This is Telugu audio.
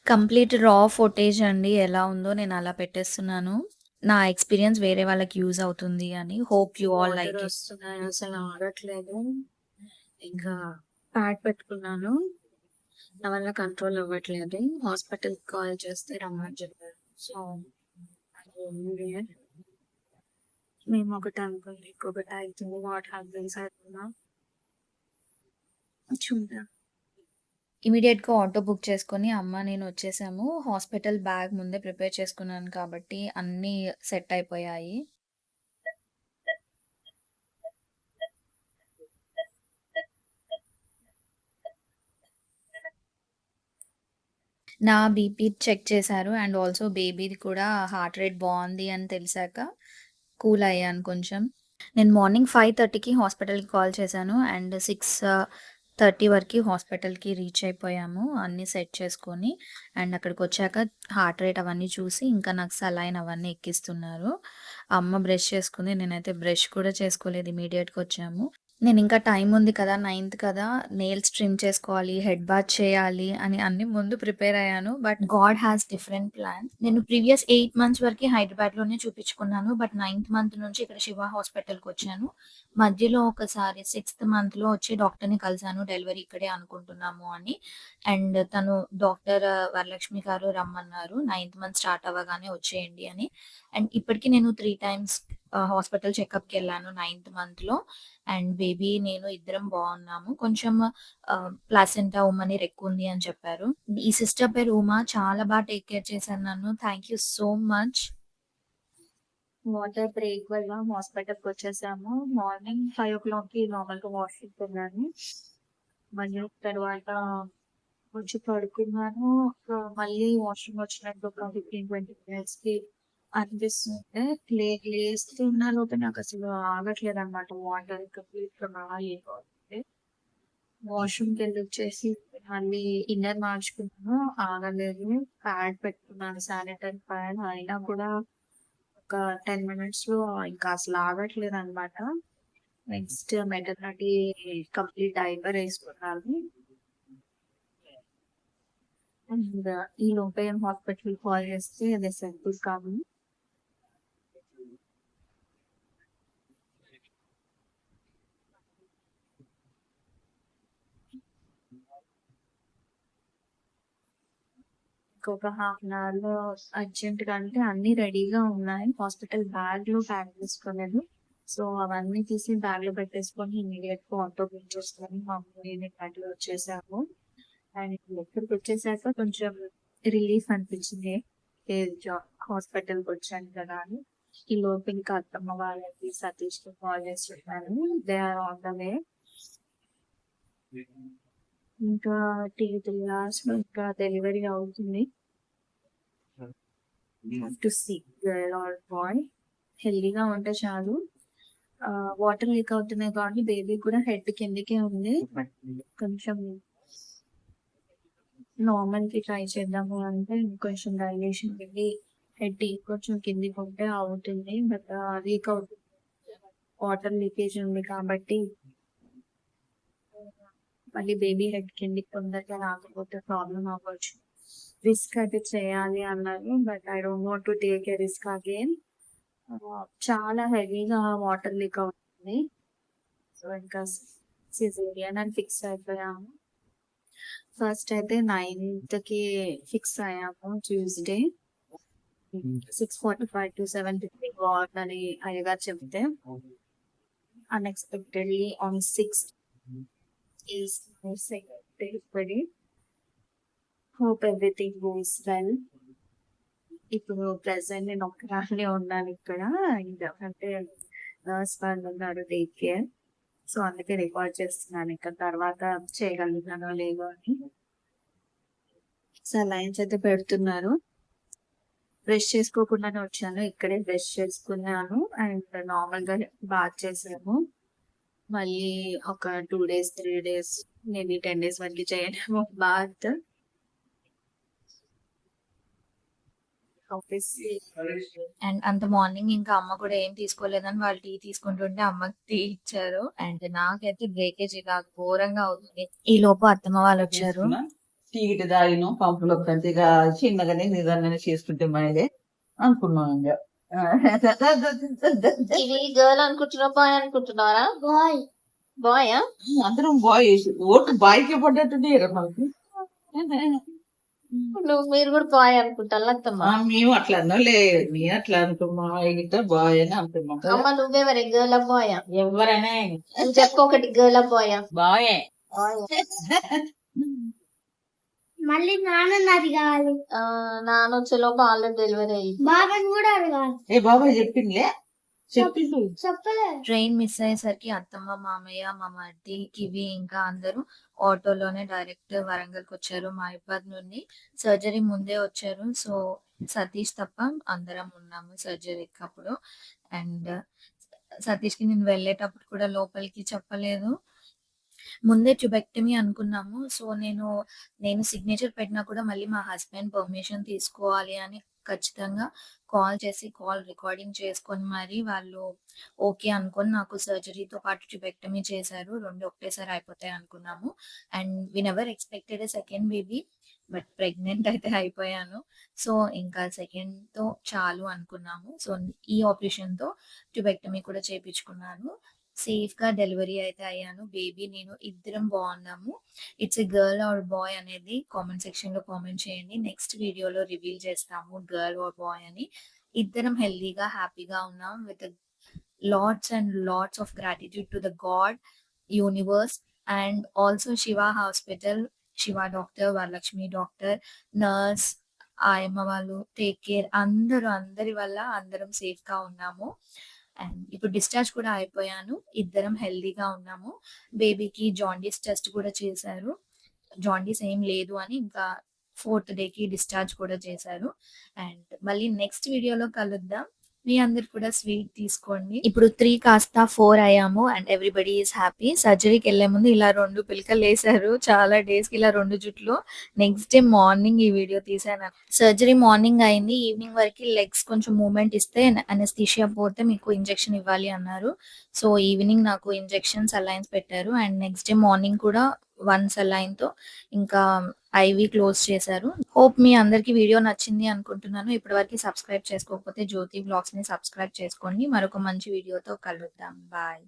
కంప్లీట్ రా ఫుటేజ్ అండి. ఎలా ఉందో నేను అలా పెట్టేస్తున్నాను. నా ఎక్స్‌పీరియన్స్ వేరే వాళ్ళకి యూజ్ అవుతుంది అని. Hope you all like water it. వస్తున్నాయి, అసలు ఆగట్లేదు. ఇంకా ప్యాడ్ పెట్టుకున్నాను. నా వల్ల కంట్రోల్ అవ్వట్లేదు. హాస్పిటల్‌కి కాల్ చేస్తే రమ్మని చెప్పారు. సో, అది ఉంది. మేము ఒకటి అనుకుంటే ఇంకొకటి అయితుంది. వాట్ హ్యాపెన్స్ అవుతుందా చూద్దాం. ఇమ్మీడియేట్‌గా ఆటో బుక్ చేసుకొని అమ్మ, నేను వచ్చేసాము. హాస్పిటల్ బ్యాగ్ ముందే ప్రిపేర్ చేసుకున్నాను కాబట్టి అన్నీ సెట్ అయిపోయాయి. నా బీపీ చెక్ చేశారు. అండ్ ఆల్సో బేబీది కూడా హార్ట్ రేట్ బావుంది అని తెలిసాక కూల్ అయ్యాను కొంచెం. నేను మార్నింగ్ 5:30కి హాస్పిటల్‌కి కాల్ చేశాను. అండ్ 6:30 వరకి హాస్పిటల్‌కి రీచ్ అయిపోయాము. అన్నీ సెట్ చేసుకొని. అండ్ అక్కడికొచ్చాక హార్ట్ రేట్ అవన్నీ చూసి ఇంకా నాకు సలైన్ అవన్నీ ఎక్కిస్తున్నారు. అమ్మ బ్రష్ చేసుకుంది. నేనైతే బ్రష్ కూడా చేసుకోలేదు. ఇమ్మీడియేట్‌గా వచ్చాము. నేనింకా టైమ్ ఉంది కదా! 9థ్ కదా! నెయిల్స్ ట్రిమ్ చేసుకోవాలి, హెడ్ బాత్ చేయాలి అని అన్నీ ముందు ప్రిపేర్ అయ్యాను. But God has different plan. నేను ప్రీవియస్ 8 మంత్స్ వరకి హైదరాబాద్‌లోనే చూపించుకున్నాను. బట్ 9థ్ మంత్ నుంచి ఇక్కడ శివ హాస్పిటల్‌కొచ్చాను. మధ్యలో ఒకసారి 6థ్ మంత్‌లో వచ్చి డాక్టర్‌ని కలిసాను. డెలివరీ ఇక్కడే అనుకుంటున్నాము అని. అండ్ తను డాక్టర్ వరలక్ష్మి గారు రమ్మన్నారు. 9థ్ మంత్ స్టార్ట్ అవ్వగానే వచ్చేయండి అని. అండ్ ఇప్పటికి నేను 3 టైమ్స్ హాస్పిటల్ చెకప్‌కెళ్ళాను 9థ్ మంత్‌లో. అండ్ బేబీ నేను ఇద్దరం బాగున్నాము. కొంచెం ప్లాసెంటా ఉమ్మనీర్ ఎక్కువుంది అని చెప్పారు. ఈ సిస్టర్ పేరు ఉమా. చాలా టేక్ కేర్ చేశారు నన్ను. Thank you so much. Water break వల్ల హాస్పిటల్‌కి వచ్చేసాము. మార్నింగ్ 5:00కి నార్మల్‌గా వాష్‌రూమ్‌కి వెళ్ళాను. మళ్ళీ తర్వాత వచ్చి పడుకున్నాను. మళ్ళీ వాష్‌రూమ్ వచ్చినట్టు ఒక 15, 20 మినిట్స్‌కి అనిపిస్తుంటే లేస్తున్న లోపే నాకసలు ఆగట్లేదనమాట. వాటర్ కంప్లీట్‌గా అయిపోతుంది. వాష్‌రూమ్‌కెళ్ళొచ్చేసి మళ్ళీ ఇన్నర్ మార్చుకున్నాను. ఆగలేదు. ప్యాడ్ పెట్టుకున్నాను, శానిటరీ ప్యాడ్. అయినా కూడా ఒక 10 మినిట్స్‌లో ఇంకా అసలు ఆగట్లేదనమాట. నెక్స్ట్ మెటర్నిటీ కంప్లీట్ డైపర్ ఏసుకున్నాను. అండ్ ఈ లోపే హాస్పిటల్‌కి కాల్ చేస్తే అదే సక్సెస్ కాదు. ఇంకొక హాఫ్ అన్ అవర్‌లో అర్జెంట్‌గా అంటే అన్నీ రెడీగా ఉన్నాయి. హాస్పిటల్ బ్యాగ్‌లో ప్యాక్ చేసుకోలేదు. సో, అవన్నీ తీసి బ్యాగ్‌లో పెట్టేసుకొని ఇమ్మీడియేట్‌గా ఆటో బుక్ చేసుకొని మా అమ్మ, నేను ఇక్కడికి వచ్చేసాము. అండ్ ఇక్కడికొచ్చేసాక కొంచెం రిలీఫ్ అనిపించింది. ఏ జా హాస్పిటల్‌కొచ్చాను కదా అని. ఈలోపు ఇంకా అత్తమ్మ వాళ్ళకి, సతీష్‌కి కాల్ చేసి చెప్పాను. They are on the way. ఇంకా 3 అవర్స్‌లో ఇంకా డెలివరీ అవుతుంది. Have to see girl or boy. హెల్తీగా ఉంటే చాలు. వాటర్ లీక్ అవుతున్నాయి కాబట్టి బేబీ కూడా హెడ్ కిందకే ఉంది. బట్ కొంచెం నార్మల్‌కి ట్రై చేద్దాము అంటే కొంచెం డైలేషన్ వెళ్ళి హెడ్ కొంచెం కిందికి ఉంటే అవుతుంది. బట్ లీక్ అవుతుంది. వాటర్ లీకేజ్ ఉంది కాబట్టి మళ్ళీ బేబీ హెడ్ కిందికి తొందరగా రాకపోతే ప్రాబ్లమ్ అవ్వచ్చు. రిస్క్ అయితే చేయాలి అన్నారు. But I don't want to take a risk again. చాలా హెవీగా వాటర్ లీక్ అవుతుంది. సో, ఇంకా సిజేరియన్ అని ఫిక్స్ అయిపోయాము. ఫస్ట్ అయితే 9థ్‌కి ఫిక్స్ అయ్యాము ట్యూస్‌డే. 6:45-7:50 వార్డ్ అయ్యగారు చెప్తే unexpectedly on 6th is my second delivery. Hope everything goes well. ఇప్పుడు ప్రెజెంట్ నేను ఒక్కదాన్నే ఉన్నాను ఇక్కడ. అంటే నర్స్ వాళ్ళు ఉన్నారు టేక్ కేర్. సో, అందుకే రికార్డ్ చేస్తున్నాను. ఇంకా తర్వాత చేయగలుగుతానో లేదో అని. సలైన్స్ అయితే పెడుతున్నారు. బ్రష్ చేసుకోకుండానే వచ్చాను. ఇక్కడే బ్రష్ చేసుకున్నాను. అండ్ నార్మల్‌గా బాత్ చేసాము. మళ్ళీ ఒక 2 డేస్, 3 డేస్, మేబీ 10 డేస్ వరకు చేయనేమో బాత్. ఆబ్వియస్లీ అండ్ అంత మార్నింగ్ ఇంకా అమ్మ కూడా ఏం తీసుకోలేదని వాళ్ళు టీ తీసుకుంటుంటే అమ్మకి టీ ఇచ్చారు. అండ్ నాకైతే బ్రేకేజ్ ఇలా ఘోరంగా అవుతుంది. ఈలోపు అత్తమ్మ వాళ్ళొచ్చారు. టీ గిట్ట తాగినాం పంపులు వస్తుంటే ఇక చిన్నగానే నిదానంగా చేసుకుంటే మనదే అనుకున్నాం ఇంకా ఇది గర్ల్ అనుకుంటున్నా బాయ్ అనుకుంటున్నారా? బాయా? అందరం బాయ్ ఓటు బాయ్కి పడ్డట్టుంటే మనకి మీరు కూడా బాయ్ అనుకుంటారా అత్తమ్మ? మేము అట్లా అన్నాం లే నేను అట్లా అనుకున్నాం గిట్ట బాయ్ అని అనుకున్నాం అమ్మ నువ్వెవరే గర్ల్ బాయా? ఎవరైనా చెప్పు ఒకటి గర్ల్ బాయా? బాయే మళ్ళీ నాన్న అడగాలి, నాన్న వచ్చేలోపు ఆల్రెడీ డెలివరీ అయ్యింది. బాబాని కూడా అడగాలి. ఏ బాబాయ్ చెప్పిందిలే చెప్పిండు చెప్పలేదు. ట్రైన్ మిస్ అయ్యేసరికి అత్తమ్మ, మామయ్య, మా మరిది, కివి ఇంకా అందరూ ఆటోలోనే డైరెక్ట్ వరంగల్కి వచ్చారు. మహిబాద్ నుండి సర్జరీ ముందే వచ్చారు. సో సతీష్ తప్ప అందరం ఉన్నాము సర్జరీకి అప్పుడు. అండ్ సతీష్కి నేను వెళ్ళేటప్పుడు కూడా లోపలికి చెప్పలేదు, ముందే ట్యూబెక్టమీ అనుకున్నాము. సో నేను సిగ్నేచర్ పెట్టినా కూడా మళ్ళీ మా హస్బెండ్ పర్మిషన్ తీసుకోవాలి అని ఖచ్చితంగా కాల్ చేసి కాల్ రికార్డింగ్ చేసుకొని మరి వాళ్ళు ఓకే అనుకొని నాకు సర్జరీతో పాటు ట్యూబెక్టమీ చేశారు. 2 ఒకటేసారి అయిపోతాయి అనుకున్నాము. And we never expected a second baby, but pregnant అయితే అయిపోయాను. సో ఇంకా సెకండ్‌తో చాలు అనుకున్నాము. సో ఈ ఆపరేషన్‌తో ట్యూబెక్టమీ కూడా చేపించుకున్నాను. సేఫ్‌గా డెలివరీ అయితే అయ్యాను. బేబీ నేను ఇద్దరం బాగున్నాము. It's a girl or boy అనేది కామెంట్ సెక్షన్‌లో కామెంట్ చేయండి. నెక్స్ట్ వీడియోలో రివీల్ చేస్తాము గర్ల్ ఆర్ బాయ్ అని. ఇద్దరం హెల్తీగా, హ్యాపీగా ఉన్నాం. With lots and lots of gratitude to the God, universe and also Shiva hospital, Shiva doctor, Varalakshmi doctor, nurse, ఆయమ్మ వాళ్ళు టేక్ కేర్ అందరి వల్ల అందరం సేఫ్‌గా ఉన్నాము. అండ్ ఇప్పుడు డిశ్చార్జ్ కూడా అయిపోయాను. ఇద్దరం హెల్తీగా ఉన్నాము. బేబీకి జాండీస్ టెస్ట్ కూడా చేశారు. జాండీస్ ఏం లేదు అని ఇంకా 4th డేకి డిశ్చార్జ్ కూడా చేశారు. అండ్ మళ్ళీ నెక్స్ట్ వీడియోలో కలుద్దాం. మీ అందరు కూడా స్వీట్ తీసుకోండి. ఇప్పుడు 3 కాస్త 4 అయ్యాము అండ్ ఎవ్రీబడి ఈస్ హ్యాపీ. సర్జరీకి వెళ్లే ముందు ఇలా 2 పిలకలు వేశారు. చాలా డేస్ కి ఇలా 2 జుట్లు. నెక్స్ట్ డే మార్నింగ్ ఈ వీడియో తీసాను. సర్జరీ మార్నింగ్ అయింది. ఈవినింగ్ వరకు లెగ్స్ కొంచెం మూవ్మెంట్ ఇస్తే అనస్థీషియా పోతే మీకు ఇంజెక్షన్ ఇవ్వాలి అన్నారు. సో ఈవినింగ్ నాకు ఇంజెక్షన్ సలైన్స్ పెట్టారు అండ్ నెక్స్ట్ డే మార్నింగ్ కూడా 1 సలైన్‌తో ఇంకా ఐవీ క్లోజ్ చేశారు. హోప్ మీ అందరికి వీడియో నచ్చింది అనుకుంటున్నాను. ఇప్పటివరకు సబ్స్క్రైబ్ చేసుకోకపోతే జ్యోతి వ్లాగ్స్‌ని సబ్స్క్రైబ్ చేసుకోండి. మరొక మంచి వీడియోతో కలుద్దాం. బాయ్.